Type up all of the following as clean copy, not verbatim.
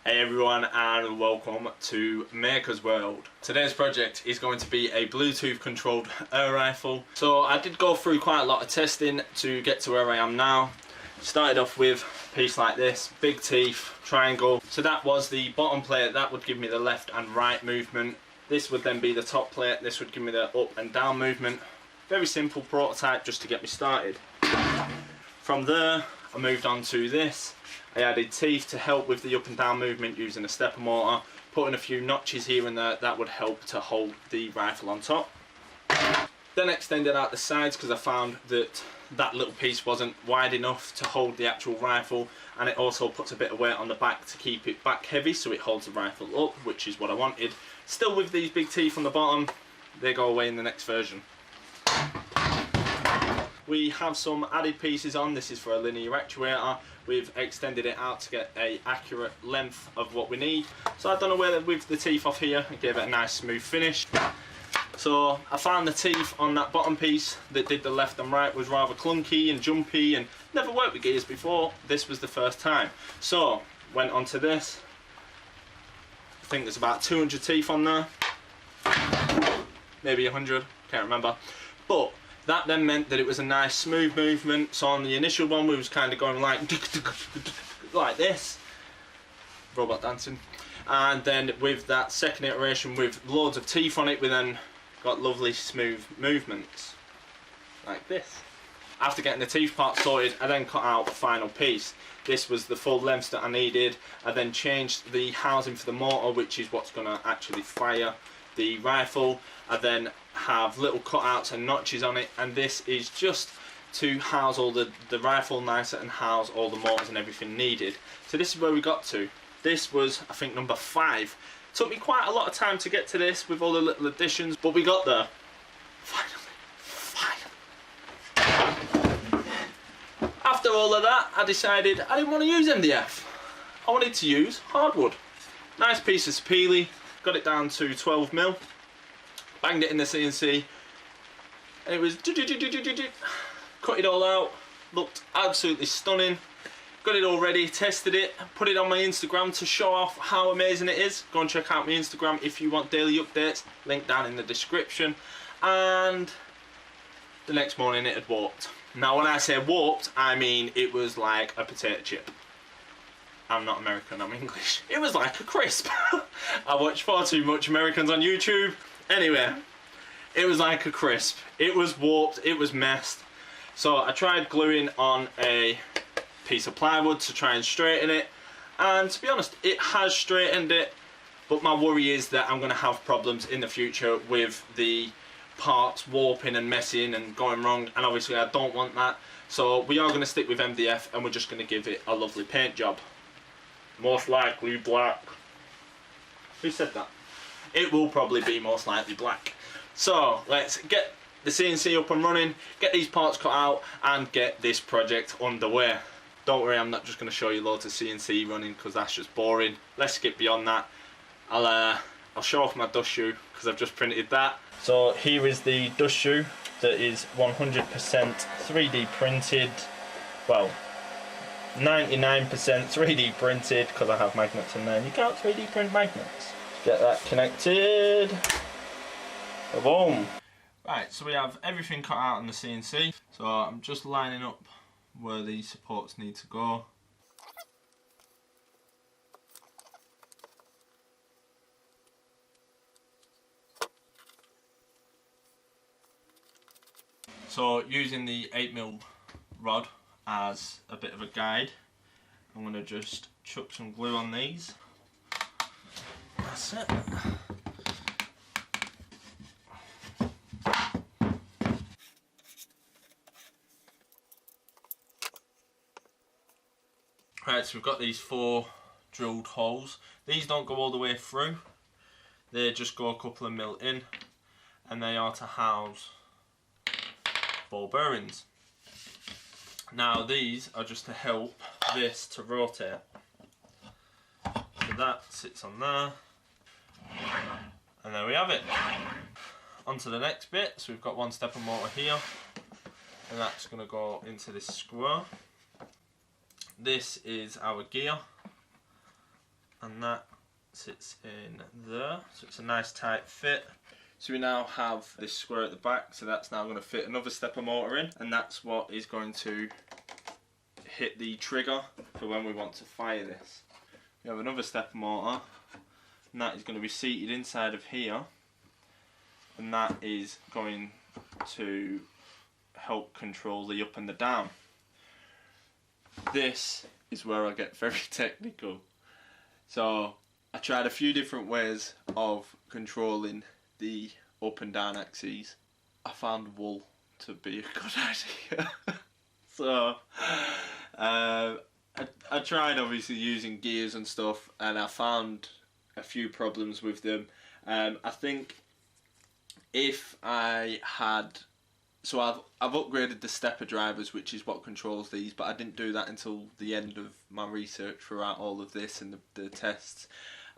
Hey everyone, and welcome to Maker's World. Today's project is going to be a Bluetooth controlled air rifle. So I did go through quite a lot of testing to get to where I am now. Started off with a piece like this, big teeth, triangle. So that was the bottom plate, that would give me the left and right movement. This would then be the top plate, this would give me the up and down movement. Very simple prototype just to get me started. From there I moved on to this. I added teeth to help with the up and down movement using a stepper motor, putting a few notches here and there that would help to hold the rifle on top. Then extended out the sides because I found that that little piece wasn't wide enough to hold the actual rifle, and it also puts a bit of weight on the back to keep it back heavy so it holds the rifle up, which is what I wanted. Still with these big teeth on the bottom, they go away in the next version. We have some added pieces on. This is for a linear actuator. We've extended it out to get an accurate length of what we need. So I've done away with the teeth off here and gave it a nice smooth finish. So I found the teeth on that bottom piece that did the left and right was rather clunky and jumpy and never worked with gears before. This was the first time. So went on to this. I think there's about 200 teeth on there. Maybe 100, can't remember. But that then meant that it was a nice smooth movement. So on the initial one we was kind of going like this, robot dancing, and then with that second iteration with loads of teeth on it, we then got lovely smooth movements like this. After getting the teeth part sorted, I then cut out the final piece. This was the full length that I needed. I then changed the housing for the motor, which is what's going to actually fire the rifle. I then have little cutouts and notches on it, and this is just to house all the rifle nicer and house all the motors and everything needed. So this is where we got to. This was, I think, number 5. Took me quite a lot of time to get to this with all the little additions, but we got there. Finally. After all of that, I decided I didn't want to use MDF. I wanted to use hardwood. Nice piece of Speely. Got it down to 12mm, banged it in the CNC, and it was cut it all out, looked absolutely stunning. Got it all ready, tested it, put it on my Instagram to show off how amazing it is. Go and check out my Instagram if you want daily updates, link down in the description. And the next morning it had warped. Now when I say warped, I mean it was like a potato chip. I'm not American, I'm English. It was like a crisp. I watch far too much Americans on YouTube. Anyway, it was like a crisp. It was warped, it was messed. So I tried gluing on a piece of plywood to try and straighten it. And to be honest, it has straightened it. But my worry is that I'm going to have problems in the future with the parts warping and messing and going wrong. And obviously I don't want that. So we are going to stick with MDF and we're just going to give it a lovely paint job. Most likely black. Who said that? It will probably be most likely black. So let's get the CNC up and running, get these parts cut out and get this project underway. Don't worry, I'm not just going to show you loads of CNC running because that's just boring. Let's skip beyond that. I'll show off my dust shoe because I've just printed that. So here is the dust shoe that is 100% 3D printed. Well, 99% 3D printed because I have magnets in there and you can't 3D print magnets. Get that connected. Boom. Right, so we have everything cut out on the CNC. So I'm just lining up where these supports need to go. So using the 8mm rod as a bit of a guide, I'm going to just chuck some glue on these. That's it. Right, so we've got these 4 drilled holes. These don't go all the way through, they just go a couple of mil in, and they are to house ball bearings. Now these are just to help this to rotate. So that sits on there, and there we have it. On to the next bit. So we've got one stepper motor here, and that's going to go into this square. This is our gear. and that sits in there, so it's a nice tight fit. So we now have this square at the back, so that's now going to fit another stepper motor in, and that's what is going to hit the trigger for when we want to fire this. We have another stepper motor, and that is going to be seated inside of here, and that is going to help control the up and the down. This is where I get very technical. So I tried a few different ways of controlling the up and down axes. I found wool to be a good idea. So I tried obviously using gears and stuff, and I found a few problems with them. I think if I had, so I've upgraded the stepper drivers, which is what controls these, but I didn't do that until the end of my research throughout all of this and the tests.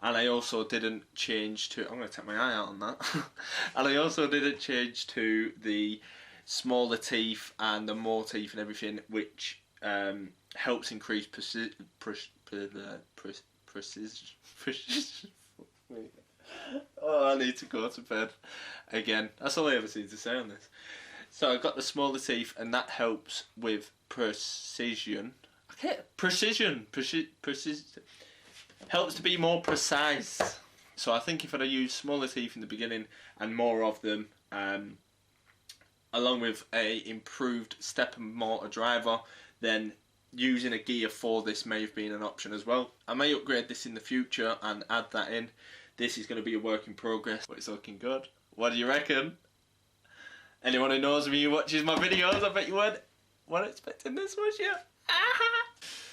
And I also didn't change to, I'm going to take my eye out on that, and I also didn't change to the smaller teeth and the more teeth and everything, which helps increase precision. Oh, I need to go to bed again. That's all I ever seem to say on this. So I've got the smaller teeth, and that helps with precision. Precision. Helps to be more precise. So I think if I'd used smaller teeth in the beginning and more of them, along with a improved stepper motor driver, then using a gear for this may have been an option as well. I may upgrade this in the future and add that in. This is going to be a work in progress, but it's looking good. What do you reckon? Anyone who knows me who watches my videos, I bet you weren't expecting this, was you?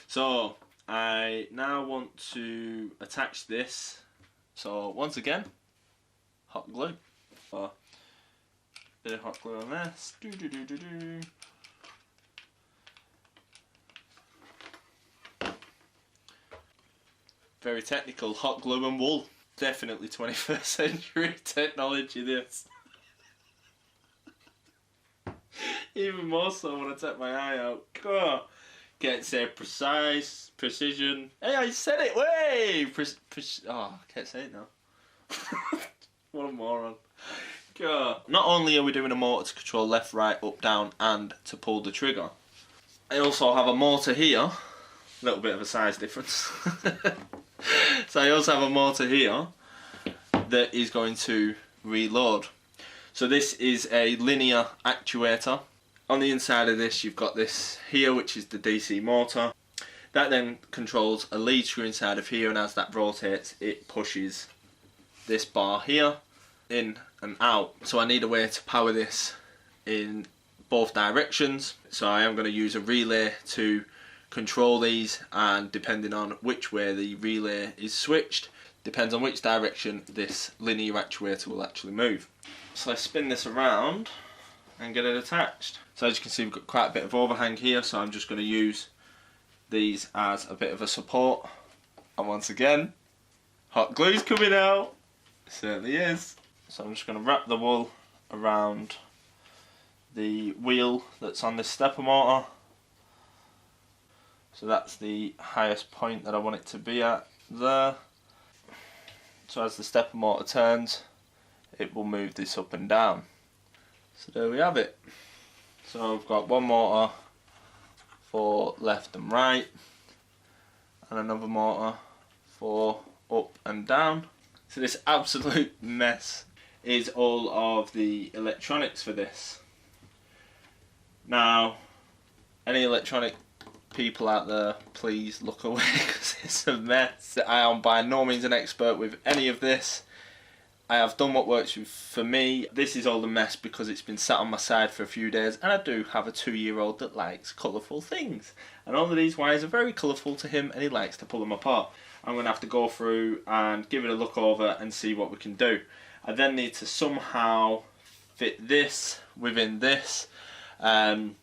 So I now want to attach this. So once again, hot glue. So, bit of hot glue on this. Very technical, hot glue and wool. Definitely 21st century technology, this. Even more so when I take my eye out. God. Can't say precise, precision. Hey, I said it, way! Oh, I can't say it now. What a moron. God. Not only are we doing a motor to control left, right, up, down, and to pull the trigger, I also have a motor here. A little bit of a size difference. So I also have a motor here that is going to reload. So this is a linear actuator. On the inside of this you've got this here, which is the DC motor. That then controls a lead screw inside of here, and as that rotates it pushes this bar here in and out. So I need a way to power this in both directions. So I am going to use a relay to control these, and depending on which way the relay is switched depends on which direction this linear actuator will actually move. So I spin this around and get it attached. So as you can see, we've got quite a bit of overhang here, so I'm just going to use these as a bit of a support. And once again, hot glue's coming out. It certainly is. So I'm just going to wrap the wool around the wheel that's on this stepper motor. So that's the highest point that I want it to be at there. So as the stepper motor turns, it will move this up and down. So there we have it. So I've got one motor for left and right, and another motor for up and down. So this absolute mess is all of the electronics for this. Now, any electronic people out there, please look away because it's a mess. I am by no means an expert with any of this. I have done what works for me. This is all the mess because it's been sat on my side for a few days, and I do have a 2-year-old that likes colourful things. And all of these wires are very colourful to him, and he likes to pull them apart. I'm going to have to go through and give it a look over and see what we can do. I then need to somehow fit this within this. I'm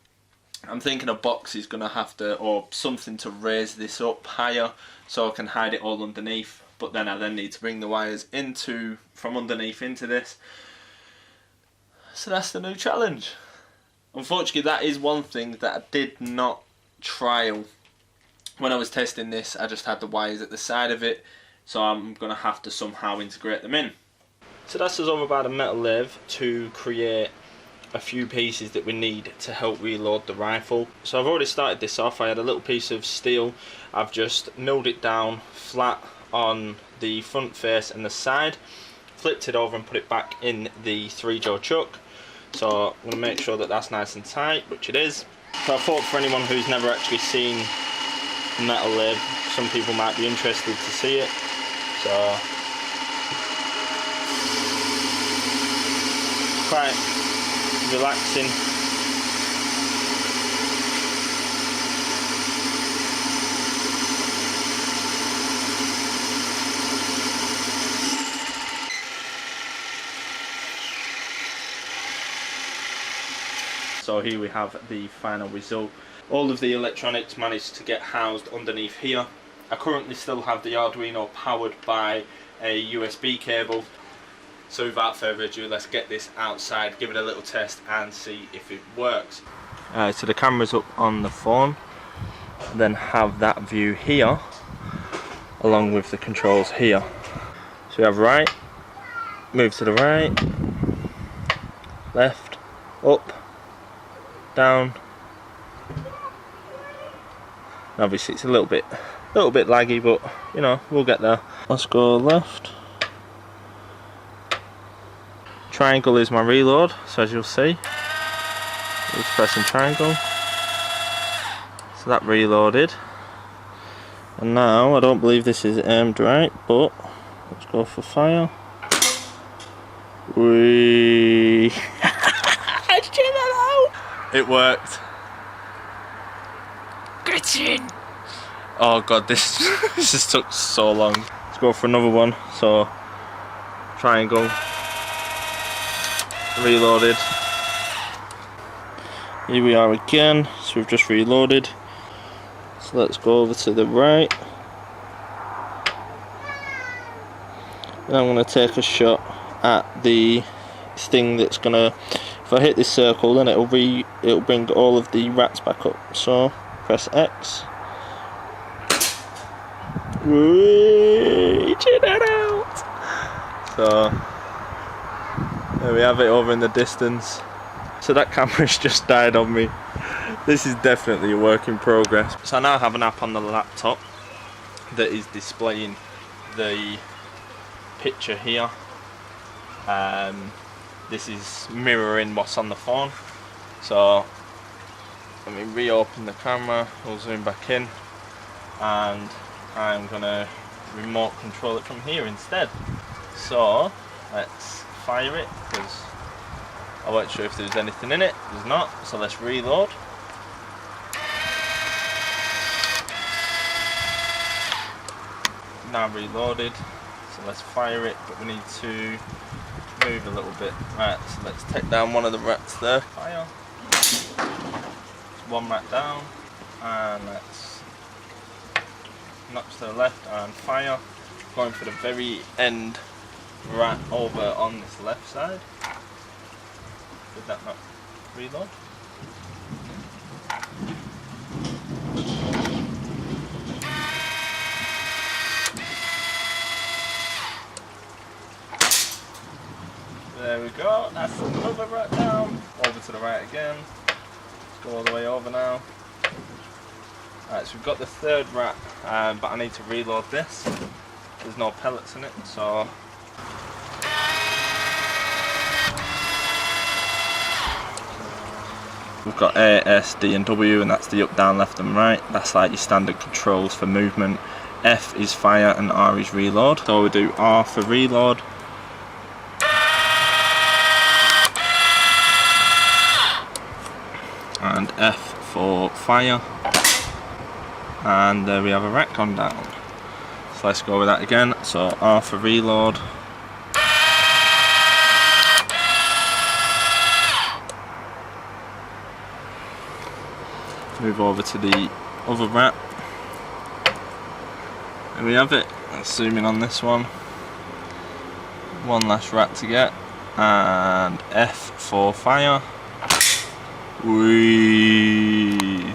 thinking a box is going to have to, or something to raise this up higher so I can hide it all underneath. But then I then need to bring the wires from underneath into this. So that's the new challenge. Unfortunately, that is one thing that I did not trial. When I was testing this, I just had the wires at the side of it. so I'm going to have to somehow integrate them in. So that's us over by the metal lathe to create a few pieces that we need to help reload the rifle. So I've already started this off. I had a little piece of steel. I've just milled it down flat on the front face and the side, flipped it over and put it back in the 3-jaw chuck. So I'm going to make sure that that's nice and tight, which it is. So I thought for anyone who's never actually seen a metal lathe, some people might be interested to see it. So quite relaxing. So here we have the final result. All of the electronics managed to get housed underneath here. I currently still have the Arduino powered by a USB cable. So without further ado, let's get this outside, give it a little test and see if it works. So the camera's up on the phone, then have that view here along with the controls here. So we have right, move to the right, left, up, down. And obviously it's a little bit laggy, but you know, we'll get there. Let's go left. Triangle is my reload, so as you'll see, just pressing triangle. So that reloaded. And now I don't believe this is aimed right, but let's go for fire. It worked. Get in. Oh god, this just took so long. Let's go for another one. So triangle, reloaded. Here we are again. So we've just reloaded. So let's go over to the right. And I'm going to take a shot at the thing that's going to, if I hit this circle, then it'll bring all of the rats back up. So press X. Reach it out. So there we have it over in the distance. So that camera's just died on me. This is definitely a work in progress. So I now have an app on the laptop that is displaying the picture here. This is mirroring what's on the phone. So let me reopen the camera, we'll zoom back in, and I'm gonna remote control it from here instead. So let's fire it, because I wasn't sure if there's anything in it. There's not, so let's reload. Now reloaded, so let's fire it, but we need to move a little bit. Right, so let's take down one of the rats there. Fire. One rat down, and let's knock to the left and fire. Going for the very end rat over on this left side. Did that not reload? There we go, that's another rat down. Over to the right again. Let's go all the way over now. Alright, so we've got the third rat, but I need to reload this. There's no pellets in it, so we've got A, S, D and W, and that's the up, down, left and right. That's like your standard controls for movement. F is fire and R is reload. So we do R for reload. And F for fire. And there we have a rat gone down. So let's go with that again. So R for reload. Move over to the other rat. There we have it. Let's zoom in on this one. One last rat to get. And F for fire. Whee!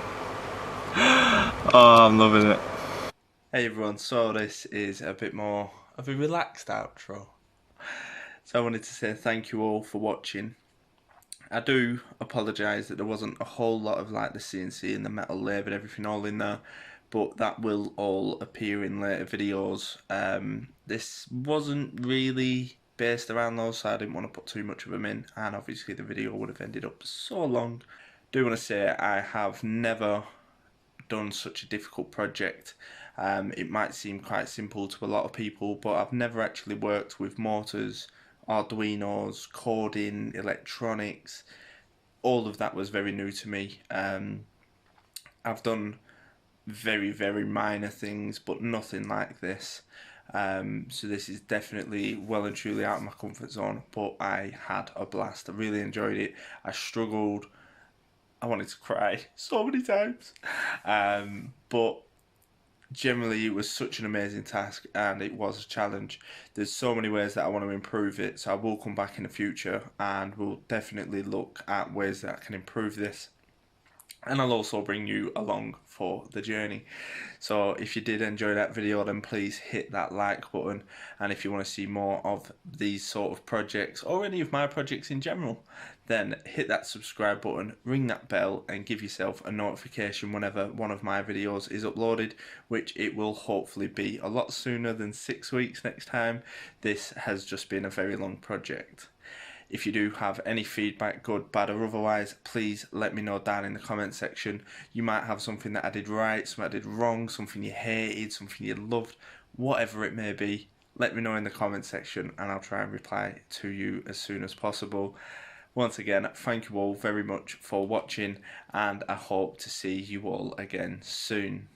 Oh, I'm loving it. Hey everyone, so this is a bit more of a relaxed outro. So I wanted to say thank you all for watching. I do apologise that there wasn't a whole lot of like the CNC and the metal lathe and everything all in there, but that will all appear in later videos. This wasn't really based around those, so I didn't want to put too much of them in, and obviously the video would have ended up so long. Do want to say I have never done such a difficult project. It might seem quite simple to a lot of people, but I've never actually worked with motors, Arduinos, coding, electronics. All of that was very new to me. I've done very minor things, but nothing like this. So this is definitely well and truly out of my comfort zone, but I had a blast. I really enjoyed it. I struggled. I wanted to cry so many times. But generally it was such an amazing task, and it was a challenge. There's so many ways that I want to improve it, so I will come back in the future and we'll definitely look at ways that I can improve this, and I'll also bring you along for the journey. So if you did enjoy that video, then please hit that like button, and if you want to see more of these sort of projects or any of my projects in general, then hit that subscribe button, ring that bell, and give yourself a notification whenever one of my videos is uploaded, which it will hopefully be a lot sooner than 6 weeks next time. This has just been a very long project. If you do have any feedback, good, bad or otherwise, please let me know down in the comment section. You might have something that I did right, something I did wrong, something you hated, something you loved, whatever it may be. Let me know in the comment section and I'll try and reply to you as soon as possible. Once again, thank you all very much for watching, and I hope to see you all again soon.